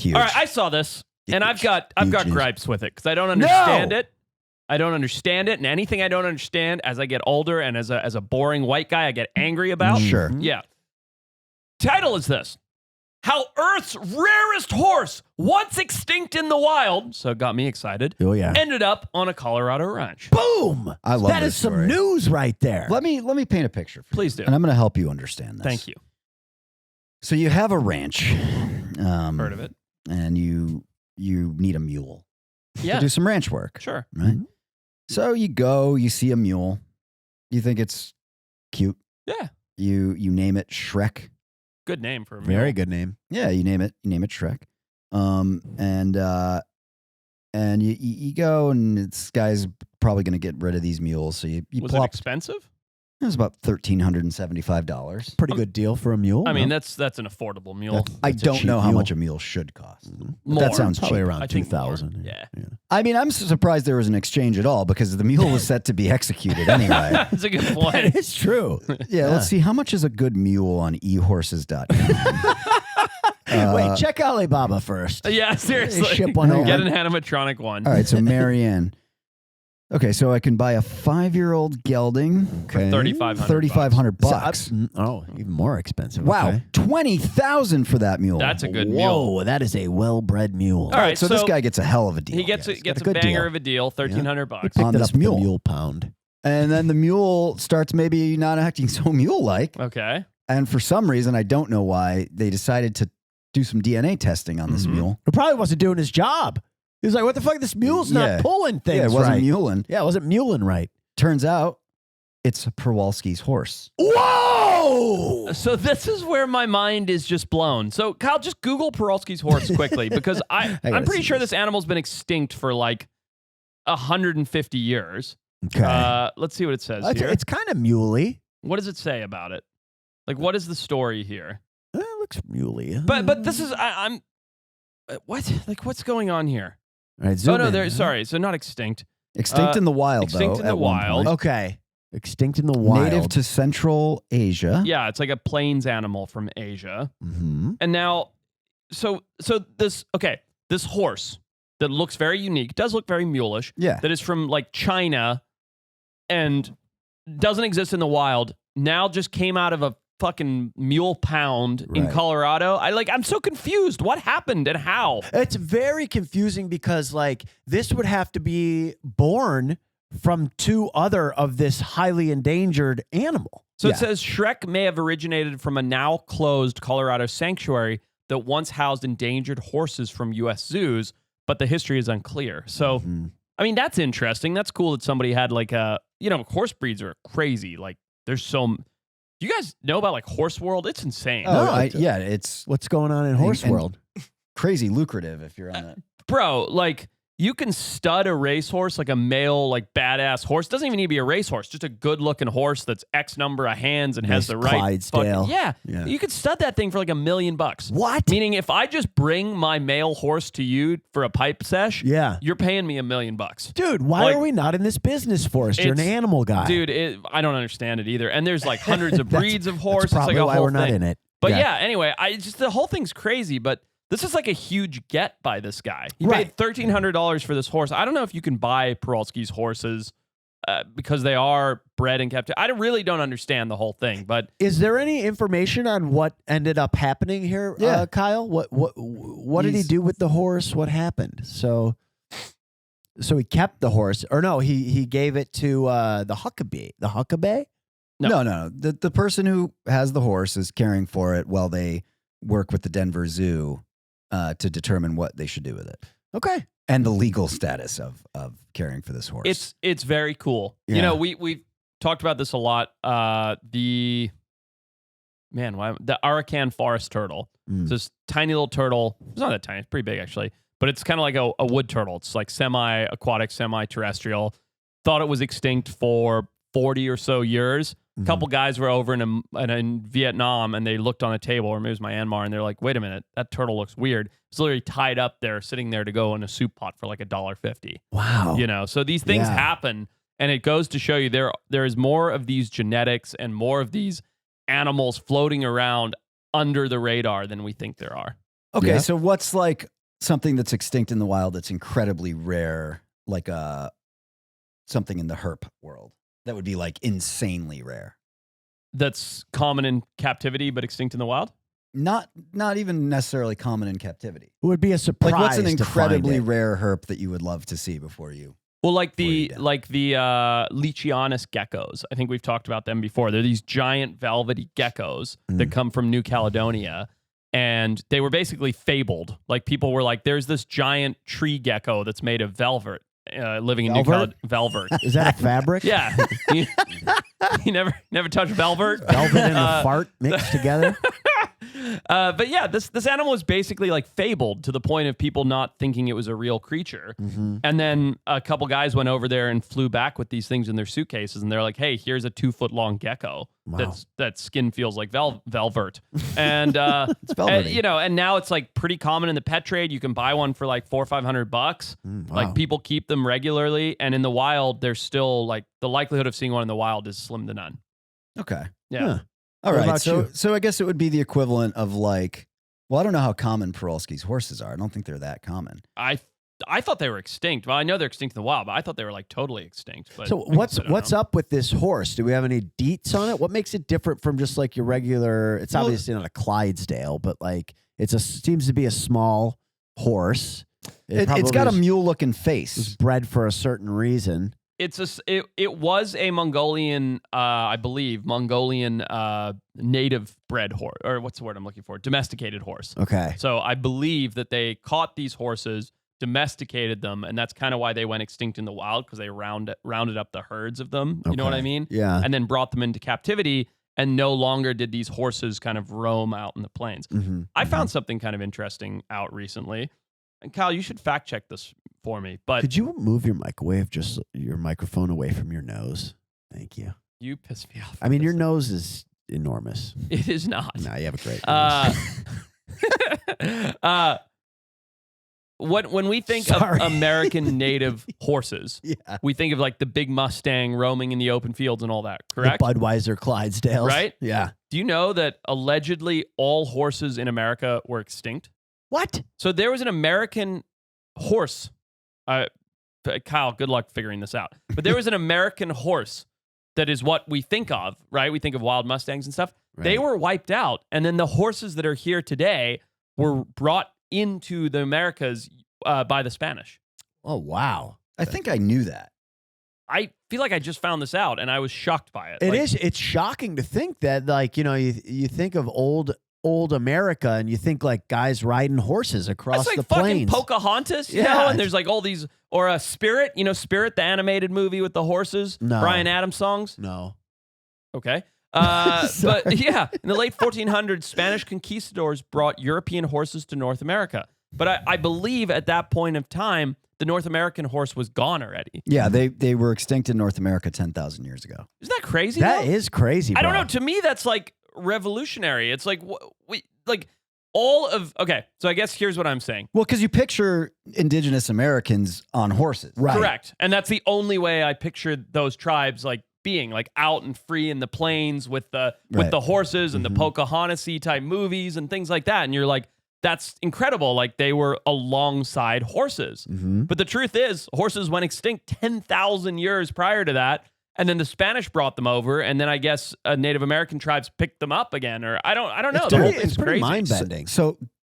Huge. All right, I saw this, and I've got Huge. gripes with it because I don't understand it. I don't understand it, and anything I don't understand as I get older and as a boring white guy, I get angry about. Sure. Yeah. Title is this: How Earth's Rarest Horse, once extinct in the wild, so it got me excited. Oh yeah. Ended up on a Colorado ranch. Boom! I love that this is some story. news right there. Let me paint a picture for Please you. do. And I'm going to help you understand this. Thank you. So you have a ranch. Heard of it? And you need a mule Yeah. to do some ranch work. Sure. Right? So you go, you see a mule. You think it's cute. Yeah. You name it Shrek. Good name for a mule. Very good name. Yeah, you name it Shrek. And you go, and this guy's probably going to get rid of these mules. So you Was it plop. expensive? It was about $1,375. Pretty good deal for a mule. I mean, no? that's an affordable mule. I That's a don't cheap know how mule. much a mule should cost. But More. that sounds probably cheap. around I think more. 2,000. Yeah. I mean, I'm surprised there was an exchange at all because the mule was set to be executed anyway. That's a good That point. is true. Yeah, let's see. How much is a good mule on ehorses.com? Wait, check Alibaba first. Yeah, seriously. Ship one over. Get an animatronic one. All right, so Marianne. Okay, so I can buy a 5-year-old gelding. Okay. $3,500. $3,500. Even more expensive. Wow, Okay. $20,000 for that mule. That's a good mule. Whoa, that is a well-bred mule. All right, so this guy gets a hell of a deal. He gets guys. a good banger deal. of a deal, $1,300. Picked On it this up at the mule. mule pound. And then the mule starts maybe not acting so mule-like. Okay. And for some reason, I don't know why, they decided to do some DNA testing on this mule. He probably wasn't doing his job. He was like, what the fuck? This mule's Yeah. not pulling things Yeah, it wasn't right. muling. Yeah, it wasn't muling right. Turns out it's Przewalski's horse. Whoa! So this is where my mind is just blown. So Kyle, just Google Peralski's horse quickly because I'm gotta pretty see sure this. this animal's been extinct for like 150 years. Okay. Let's see what it says it's here. it's kind of muley. What does it say about it? Like, what is the story here? It looks muley. But this is I'm what? Like, what's going on here? All right, zoom Oh no, in. there. Sorry, so not extinct. Extinct in the wild, extinct though. in the at one wild. point. Okay. Extinct in the wild. Native to Central Asia. Yeah, it's like a plains animal from Asia. Mm-hmm. And now, so this horse that looks very unique, does look very mulish. Yeah. That is from like China and doesn't exist in the wild. Now just came out of a fucking mule pound in Right. Colorado. I'm so confused. What happened and how? It's very confusing because, like, this would have to be born from two other of this highly endangered animal. So Yeah. it says Shrek may have originated from a now closed Colorado sanctuary that once housed endangered horses from U.S. zoos, but the history is unclear. So, I mean, that's interesting. That's cool that somebody had like horse breeds are crazy. Like, there's so. Do you guys know about like Horse World? It's insane. Oh, it's What's going on in horse and- world? crazy lucrative if you're on that. Bro, like you can stud a racehorse, like a male, like badass horse. Doesn't even need to be a racehorse, just a good looking horse that's X number of hands and has Nice the right Clydesdale. Yeah. Yeah. You could stud that thing for like $1 million. What? Meaning if I just bring my male horse to you for a pipe sesh, Yeah. you're paying me $1 million. Dude, why Like, are we not in this business for us? You're an it's- animal guy. Dude, I don't understand it either. And there's like hundreds of breeds of horse. That's probably it's like a why whole we're not thing. in it. But yeah, anyway, the whole thing's crazy, but this is like a huge get by this guy. He Right. paid $1,300 for this horse. I don't know if you can buy Peralski's horses because they are bred and kept. I really don't understand the whole thing, but Is there any information on what ended up happening here, Yeah. Kyle? What did he He's- do with the horse? What happened? So he kept the horse, or no? He gave it to the Huckabee. The Huckabee? No. The person who has the horse is caring for it while they work with the Denver Zoo to determine what they should do with it Okay. and the legal status of caring for this horse. it's very cool. Yeah. You know, we've talked about this a lot. The Arakan forest turtle. It's this tiny little turtle. It's not that tiny. It's pretty big actually, but it's kind of like a wood turtle. It's like semi-aquatic, semi-terrestrial. Thought it was extinct for 40 or so years. A couple guys were over in Vietnam and they looked on a table, or maybe it was Myanmar, and they're like, wait a minute, that turtle looks weird. It's literally tied up there, sitting there to go in a soup pot for like $1.50. Wow. You know, so these things Yeah. happen, and it goes to show you there is more of these genetics and more of these animals floating around under the radar than we think there are. Okay, Yeah. so what's like something that's extinct in the wild that's incredibly rare, like something in the herp world that would be like insanely rare? That's common in captivity but extinct in the wild? Not even necessarily common in captivity. It would be a surprise. Like what's an to find incredibly it. rare herp that you would love to see before you? Well, like Before you the die. Leachianus geckos. I think we've talked about them before. They're these giant velvety geckos that come from New Caledonia. And they were basically fabled. Like people were like, there's this giant tree gecko that's made of velvet living in New Velvet? Caledonia. Velvet. Is that a fabric? Yeah. you never touched velvet? Velvet and a fart mixed together. But yeah, this animal was basically like fabled to the point of people not thinking it was a real creature. And then a couple guys went over there and flew back with these things in their suitcases, and they're like, "Hey, here's a 2-foot long gecko that skin feels like velvet." And It's velvety. and now it's like pretty common in the pet trade. You can buy one for like $400 or $500. Like people keep them regularly, and in the wild, there's still like the likelihood of seeing one in the wild is slim to none. Okay. Yeah. Huh. All What right. about you? So I guess it would be the equivalent of like, well, I don't know how common Perolsky's horses are. I don't think they're that common. I thought they were extinct. Well, I know they're extinct in the wild, but I thought they were like totally extinct. But So I guess I don't what's know. up with this horse? Do we have any deets on it? What makes it different from just like your regular? It's Well- obviously not a Clydesdale, but like seems to be a small horse. It's probably got a was mule-looking face. bred for a certain reason. It was a Mongolian, I believe, Mongolian native bred horse, or what's the word I'm looking for? Domesticated horse. Okay. So I believe that they caught these horses, domesticated them, and that's kind of why they went extinct in the wild, because they rounded up the herds of them. You know what I Okay. mean? Yeah. And then brought them into captivity, and no longer did these horses kind of roam out in the plains. Mm-hmm. I found something kind of interesting out recently. And Kyle, you should fact check this for me. But Could you move your your microphone away from your nose? Thank you. you piss me off. I mean, with your this. nose is enormous. It is not. No, you have a great nose. When we think Sorry. of American native horses, Yeah. we think of like the big Mustang roaming in the open fields and all that, correct? The Budweiser Clydesdales. Right? Yeah. Do you know that allegedly all horses in America were extinct? What? So there was an American horse. Kyle, good luck figuring this out. But there was an American horse that is what we think of, right? We think of wild Mustangs and stuff. They Right. were wiped out. And then the horses that are here today were brought into the Americas by the Spanish. Oh, wow. I think I knew that. I feel like I just found this out and I was shocked by it. It Like, is. It's shocking to think that, like, you think of old America and you think like guys riding horses across That's like the fucking plains. Pocahontas, you Yeah. know? And there's like all these, or Spirit, Spirit, the animated movie with the horses, No. Bryan Adams songs. No. Okay. Sorry. But yeah, in the late 1400s, Spanish conquistadors brought European horses to North America. But I believe at that point of time, the North American horse was gone already. Yeah, they were extinct in North America 10,000 years ago. Isn't that crazy? That though? is crazy. I don't bro. know. To me, that's like revolutionary. It's like all of. Okay, so I guess here's what I'm saying. Well, because you picture indigenous Americans on horses. Right. Correct, and that's the only way I picture those tribes like being like out and free in the plains with the Right. horses and the Pocahontas-y type movies and things like that. And you're like, that's incredible. Like they were alongside horses. Mm-hmm. But the truth is, horses went extinct 10,000 years prior to that. And then the Spanish brought them over, and then I guess Native American tribes picked them up again, or I don't know. The whole thing's It's pretty crazy. mind bending. So